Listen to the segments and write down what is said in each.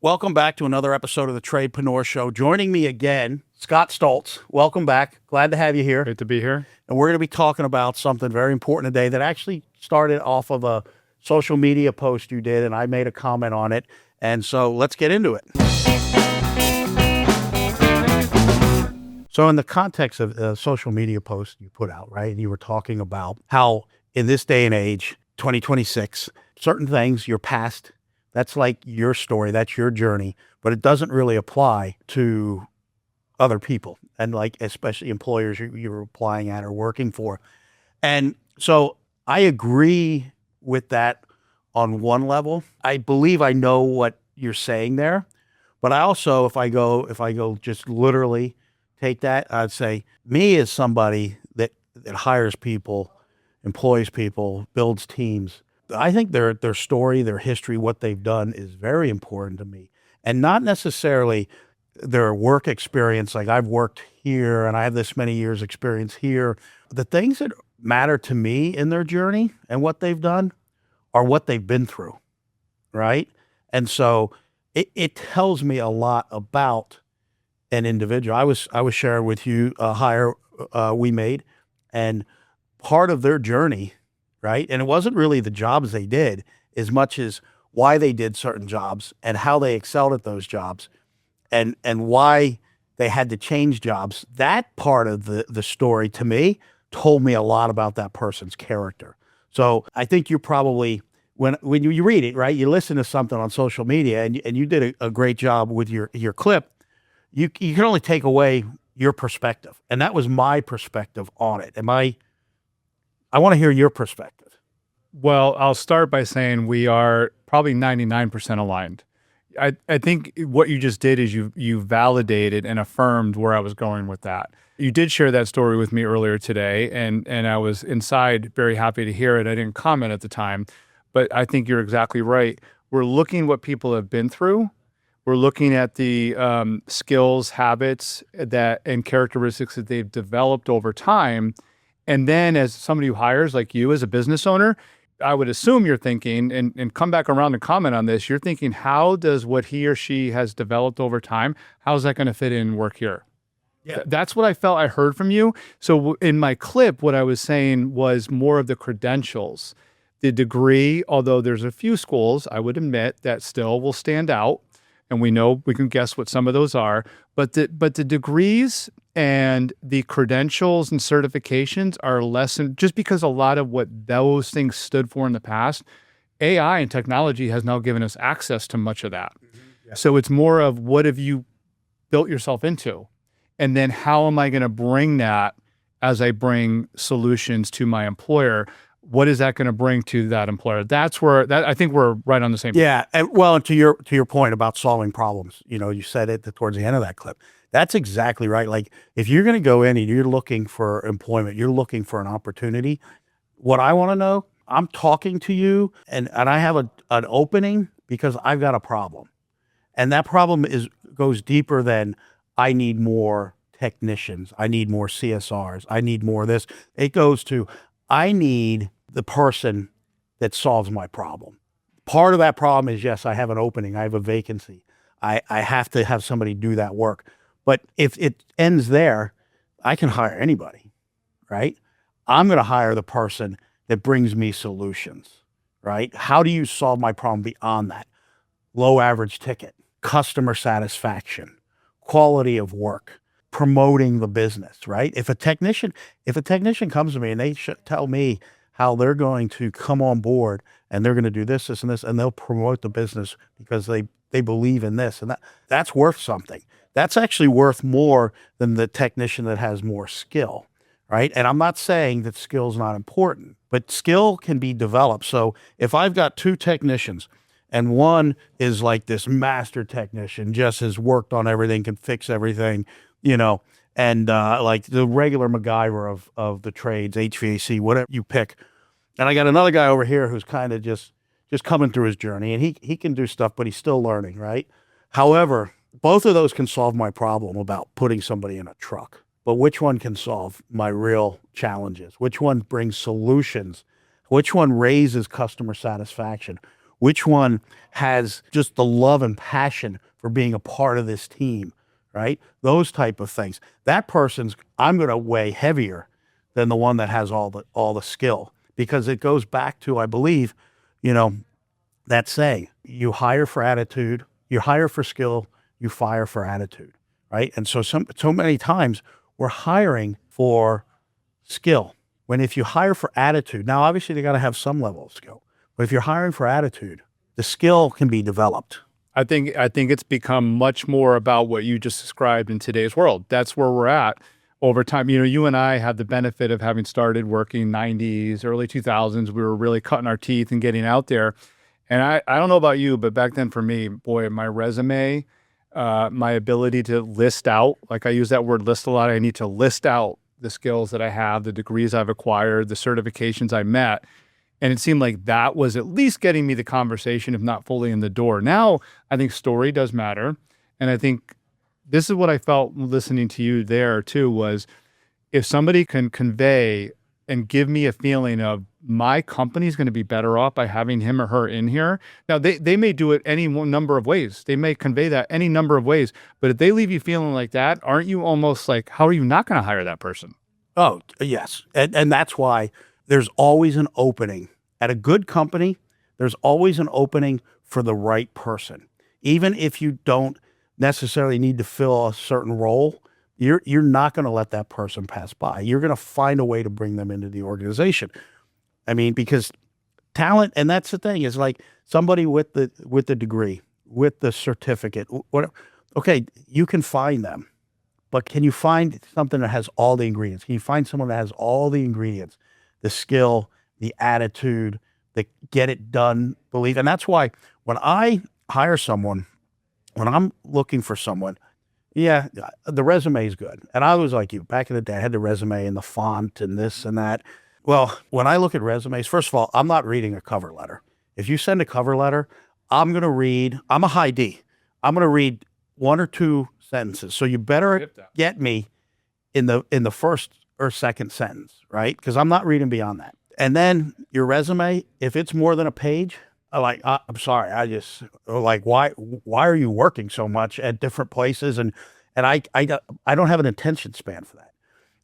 Welcome back to another episode of the Tradepreneur Show. Joining me again, Scott Stoltz. Welcome back. Glad to have you here. Great to be here. And we're going to be talking about something very important today that actually started off of a social media post you did, and I made a comment on it. And so let's get into it. So in the context of a social media post you put out, right, you were talking about how in this day and age, 2026, certain things, your past, that's like your story, that's your journey, but it doesn't really apply to other people and like especially employers you're applying at or working for. And so I agree with that on one level. I believe I know what you're saying there, but I also, if I go just literally take that, I'd say me as somebody that hires people, employs people, builds teams, I think their story, their history, what they've done is very important to me, and not necessarily their work experience. Like I've worked here and I have this many years experience here. The things that matter to me in their journey and what they've done are what they've been through, right? And so it tells me a lot about an individual. I was sharing with you a hire we made, and part of their journey, right? And it wasn't really the jobs they did as much as why they did certain jobs and how they excelled at those jobs and why they had to change jobs. That part of the story to me told me a lot about that person's character. So I think you probably, when you read it, right, you listen to something on social media and you did a great job with your clip, you can only take away your perspective. And that was my perspective on it. I want to hear your perspective. Well, I'll start by saying we are probably 99% aligned. I think what you just did is you validated and affirmed where I was going with that. You did share that story with me earlier today, and I was inside very happy to hear it. I didn't comment at the time, but I think you're exactly right. We're looking what people have been through. We're looking at the skills, habits and characteristics that they've developed over time. And then as somebody who hires, like you as a business owner, I would assume you're thinking, and come back around and comment on this, you're thinking, how does what he or she has developed over time, how is that going to fit in and work here? Yeah. That's what I felt I heard from you. So in my clip, what I was saying was more of the credentials, the degree, although there's a few schools, I would admit, that still will stand out. And we know, we can guess what some of those are, but the degrees and the credentials and certifications are less than, just because a lot of what those things stood for in the past, AI and technology has now given us access to much of that. Mm-hmm. Yeah. So it's more of what have you built yourself into? And then how am I going to bring that as I bring solutions to my employer? What is that going to bring to that employer? That's where I think we're right on the same page. Yeah, and to your point about solving problems, you said it towards the end of that clip. That's exactly right. Like if you're going to go in and you're looking for employment, you're looking for an opportunity. What I want to know, I'm talking to you, and I have an opening because I've got a problem, and that problem goes deeper than I need more technicians, I need more CSRs, I need more of this. It goes to I need the person that solves my problem. Part of that problem is, yes, I have an opening, I have a vacancy. I have to have somebody do that work. But if it ends there, I can hire anybody, right? I'm going to hire the person that brings me solutions, right? How do you solve my problem beyond that? Low average ticket, customer satisfaction, quality of work, promoting the business, right? If a technician comes to me and they tell me how they're going to come on board and they're going to do this, and this, and they'll promote the business because they believe in this and that's worth something. That's actually worth more than the technician that has more skill, right? And I'm not saying that skill is not important, but skill can be developed. So if I've got two technicians and one is like this master technician, just has worked on everything, can fix everything, and like the regular MacGyver of the trades, HVAC, whatever you pick. And I got another guy over here who's kind of just coming through his journey, and he can do stuff, but he's still learning, right? However, both of those can solve my problem about putting somebody in a truck. But which one can solve my real challenges? Which one brings solutions? Which one raises customer satisfaction? Which one has just the love and passion for being a part of this team, right? Those type of things. That person's, I'm going to weigh heavier than the one that has all the skill, because it goes back to, I believe, that saying, you hire for attitude, you hire for skill, you fire for attitude, right? And so many times we're hiring for skill, when if you hire for attitude, now obviously they got to have some level of skill, but if you're hiring for attitude, the skill can be developed. I think it's become much more about what you just described in today's world. That's where we're at over time. You and I have the benefit of having started working 90s, early 2000s. We were really cutting our teeth and getting out there. And I don't know about you, but back then for me, boy, my resume, my ability to list out, like I use that word list a lot. I need to list out the skills that I have, the degrees I've acquired, the certifications I met. And it seemed like that was at least getting me the conversation, if not fully in the door. Now, I think story does matter. And I think this is what I felt listening to you there too, was if somebody can convey and give me a feeling of my company's going to be better off by having him or her in here. Now, they may do it any number of ways. They may convey that any number of ways. But if they leave you feeling like that, aren't you almost like, how are you not going to hire that person? Oh, yes. And that's why there's always an opening. At a good company, there's always an opening for the right person. Even if you don't necessarily need to fill a certain role, you're not going to let that person pass by. You're going to find a way to bring them into the organization. I mean, because talent, and that's the thing, is like somebody with the degree, with the certificate, okay, you can find them, but can you find something that has all the ingredients? Can you find someone that has all the ingredients, the skill, the attitude, the get it done belief? And that's why when I hire someone, when I'm looking for someone, yeah, the resume is good. And I was like you, back in the day, I had the resume and the font and this and that. Well, when I look at resumes, first of all, I'm not reading a cover letter. If you send a cover letter, I'm a high D. I'm going to read one or two sentences. So you better get me in the first or second sentence, right? Because I'm not reading beyond that. And then your resume, if it's more than a page, I'm sorry, why are you working so much at different places? And I don't have an attention span for that.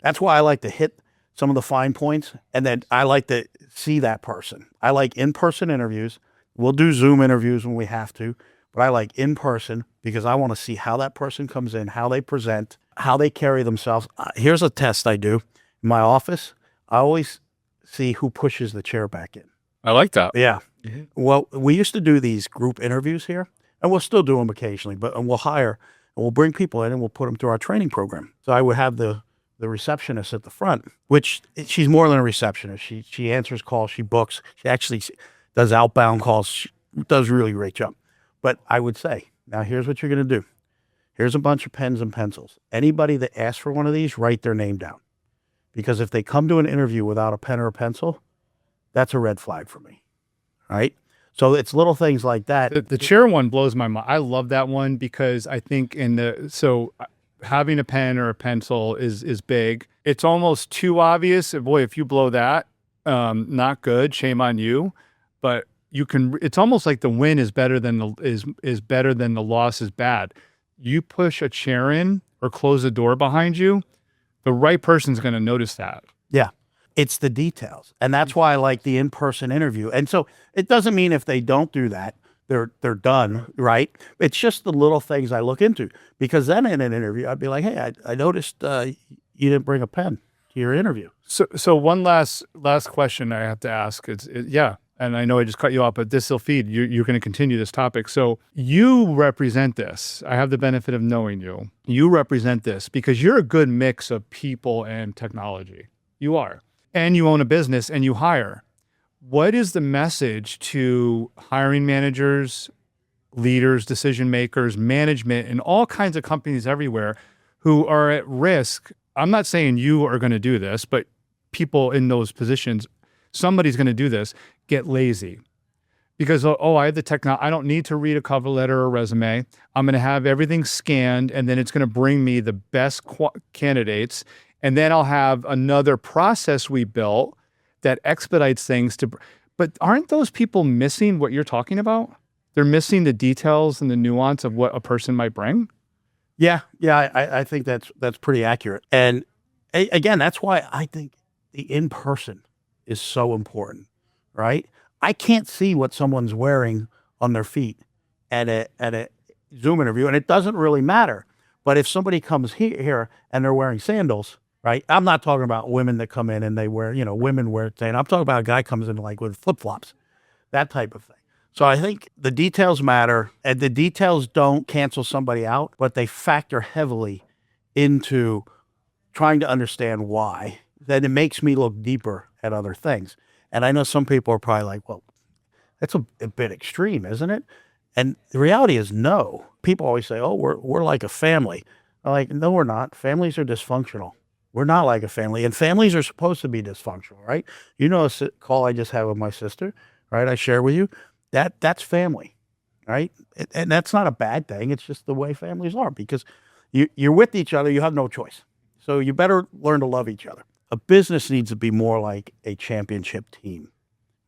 That's why I like to hit some of the fine points, and then I like to see that person. I like in-person interviews. We'll do Zoom interviews when we have to, but I like in-person because I want to see how that person comes in, how they present, how they carry themselves. Here's a test I do in my office. I always see who pushes the chair back in. I like that. Yeah. Mm-hmm. Well, we used to do these group interviews here, and we'll still do them occasionally, and we'll bring people in and we'll put them through our training program. So I would have the receptionist at the front, which she's more than a receptionist. She answers calls, she books, she actually does outbound calls. She does a really great job. But I would say, now here's what you're going to do. Here's a bunch of pens and pencils. Anybody that asks for one of these, write their name down. Because if they come to an interview without a pen or a pencil, that's a red flag for me, right? So it's little things like that. The chair one blows my mind. I love that one because I think having a pen or a pencil is big. It's almost too obvious. Boy, if you blow that, not good. Shame on you. But you can. It's almost like the win is better than the loss is bad. You push a chair in or close the door behind you, the right person's going to notice that. Yeah. It's the details. And that's why I like the in-person interview. And so it doesn't mean if they don't do that, they're done, right? It's just the little things I look into. Because then in an interview, I'd be like, hey, I noticed you didn't bring a pen to your interview. So one last question I have to ask is, and I know I just cut you off, but this will feed. You're going to continue this topic. So you represent this. I have the benefit of knowing you. You represent this because you're a good mix of people and technology. You are. And you own a business and you hire. What is the message to hiring managers, leaders, decision makers, management, and all kinds of companies everywhere who are at risk? I'm not saying you are going to do this, but people in those positions, somebody's going to do this, get lazy. Because, I have the technology, I don't need to read a cover letter or resume. I'm going to have everything scanned, and then it's going to bring me the best candidates. And then I'll have another process we built that expedites things But aren't those people missing what you're talking about? They're missing the details and the nuance of what a person might bring. Yeah, yeah, I think that's pretty accurate. And again, that's why I think the in person is so important, right? I can't see what someone's wearing on their feet at a Zoom interview, and it doesn't really matter. But if somebody comes here and they're wearing sandals, right? I'm not talking about women that come in and they wear, women wear sandals. I'm talking about a guy comes in like with flip flops, that type of thing. So I think the details matter, and the details don't cancel somebody out, but they factor heavily into trying to understand why. Then it makes me look deeper at other things. And I know some people are probably like, well, that's a bit extreme, isn't it? And the reality is no. People always say, oh, we're like a family. I'm like, no, we're not. Families are dysfunctional. We're not like a family. And families are supposed to be dysfunctional, right? You know, call I just had with my sister, right? I share with you. That's family, right? And that's not a bad thing. It's just the way families are, because you're with each other. You have no choice. So you better learn to love each other. A business needs to be more like a championship team,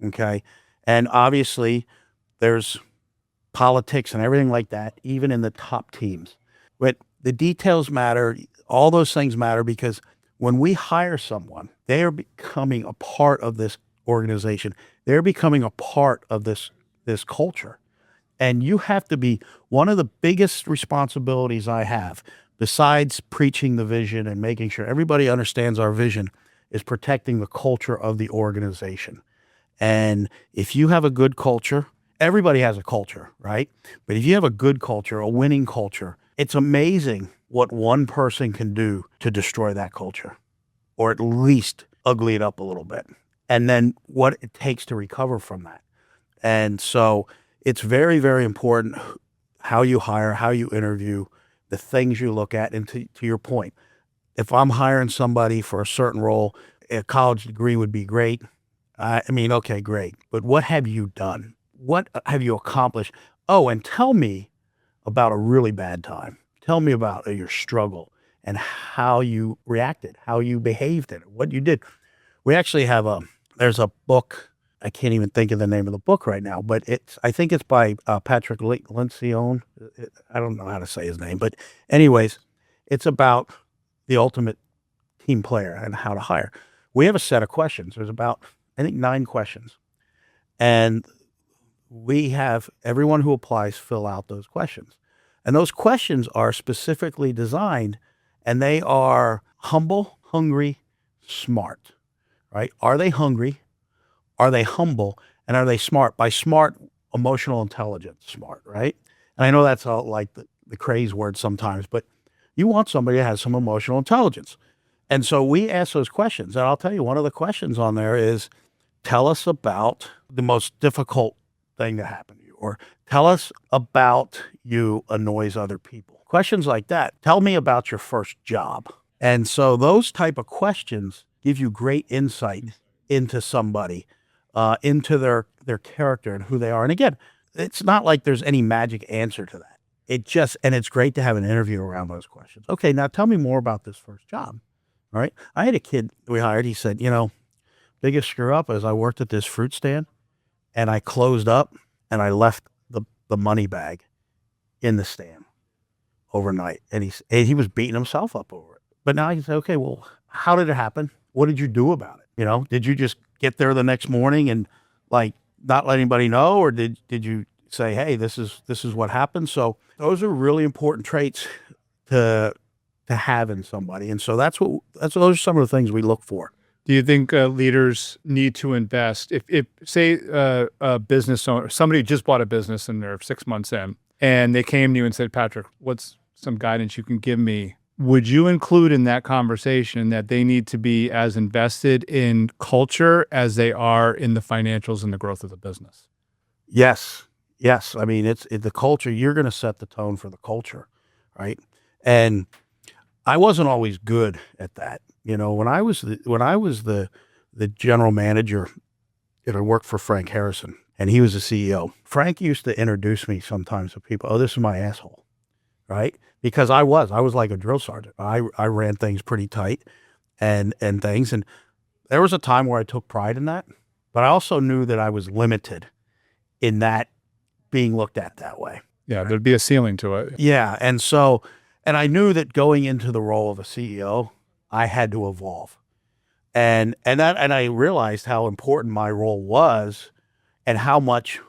okay? And obviously, there's politics and everything like that, even in the top teams. But the details matter. All those things matter, because when we hire someone, they are becoming a part of this organization. They're becoming a part of this culture. And you have to be, one of the biggest responsibilities I have, besides preaching the vision and making sure everybody understands our vision, is protecting the culture of the organization. And if you have a good culture, everybody has a culture, right? But if you have a good culture, a winning culture, it's amazing what one person can do to destroy that culture, or at least ugly it up a little bit. And then what it takes to recover from that. And so it's very, very important how you hire, how you interview, the things you look at. And to your point, if I'm hiring somebody for a certain role, a college degree would be great. I mean, okay, great. But what have you done? What have you accomplished? Oh, and tell me about a really bad time. Tell me about your struggle and how you reacted, how you behaved in it, what you did. We actually have there's a book. I can't even think of the name of the book right now, but I think it's by Patrick Lencioni. I don't know how to say his name, but anyways, it's about the ultimate team player and how to hire. We have a set of questions. There's about, I think, 9 questions. And we have everyone who applies fill out those questions. And those questions are specifically designed, and they are humble, hungry, smart, right? Are they hungry? Are they humble? And are they smart? By smart, emotional intelligence, smart, right? And I know that's all like the craze word sometimes, but you want somebody that has some emotional intelligence. And so we ask those questions. And I'll tell you, one of the questions on there is, tell us about the most difficult thing that happened to you, or tell us about you annoys other people. Questions like that. Tell me about your first job. And so those type of questions give you great insight into somebody, into their character and who they are. And again, it's not like there's any magic answer to that. And it's great to have an interview around those questions. Okay, now tell me more about this first job. All right. I had a kid we hired. He said, biggest screw up is I worked at this fruit stand and I closed up and I left the money bag in the stand overnight. And he was beating himself up over it. But now he said, okay, well, how did it happen? What did you do about it? Did you just get there the next morning and like not let anybody know? Or did you say, hey, this is what happened? So those are really important traits to have in somebody. And so those are some of the things we look for. Do you think leaders need to invest? If say a business owner, somebody just bought a business and they're 6 months in, and they came to you and said, Patrick, what's some guidance you can give me? Would you include in that conversation that they need to be as invested in culture as they are in the financials and the growth of the business? Yes. I mean, it's the culture. You're going to set the tone for the culture, right? And I wasn't always good at that. When I was the general manager, I worked for Frank Harrison, and he was the CEO. Frank used to introduce me sometimes to people. Oh, this is my asshole, right? Because I was like a drill sergeant. I ran things pretty tight and things. And there was a time where I took pride in that. but I also knew that I was limited in that being looked at that way. Yeah, there'd be a ceiling to it. Yeah. And I knew that going into the role of a CEO, I had to evolve. And I realized how important my role was, and how much,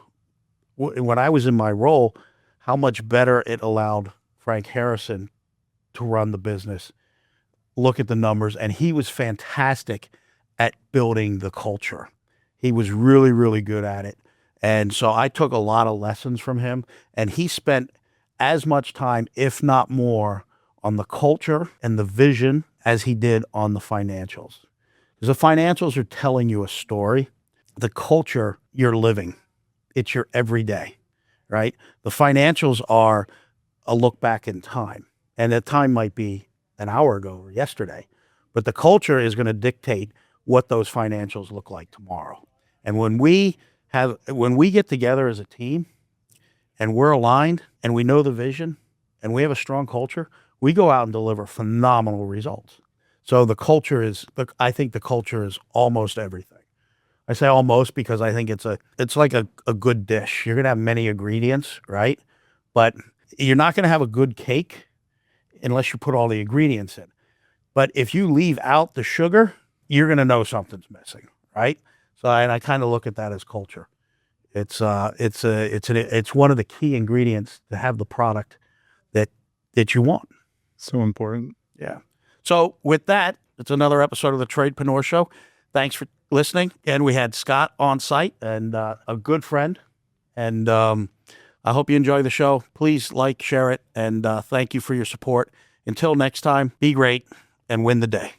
when I was in my role, how much better it allowed Frank Harrison to run the business, look at the numbers. And he was fantastic at building the culture. He was really, really good at it. And so I took a lot of lessons from him, and he spent as much time, if not more, on the culture and the vision as he did on the financials. Because the financials are telling you a story. The culture, you're living. It's your everyday, right? The financials are a look back in time. And that time might be an hour ago or yesterday. But the culture is going to dictate what those financials look like tomorrow. And when we get together as a team and we're aligned and we know the vision and we have a strong culture, we go out and deliver phenomenal results. So I think the culture is almost everything. I say almost because I think it's like a good dish. You're going to have many ingredients, right? But you're not going to have a good cake unless you put all the ingredients in. But if you leave out the sugar, you're going to know something's missing, right? So, and I kind of look at that as culture. It's one of the key ingredients to have the product that you want. So important. Yeah. So with that, it's another episode of the Tradepreneur Show. Thanks for listening. And we had Scott on site, and a good friend. And I hope you enjoy the show. Please like, share it, and thank you for your support. Until next time, be great and win the day.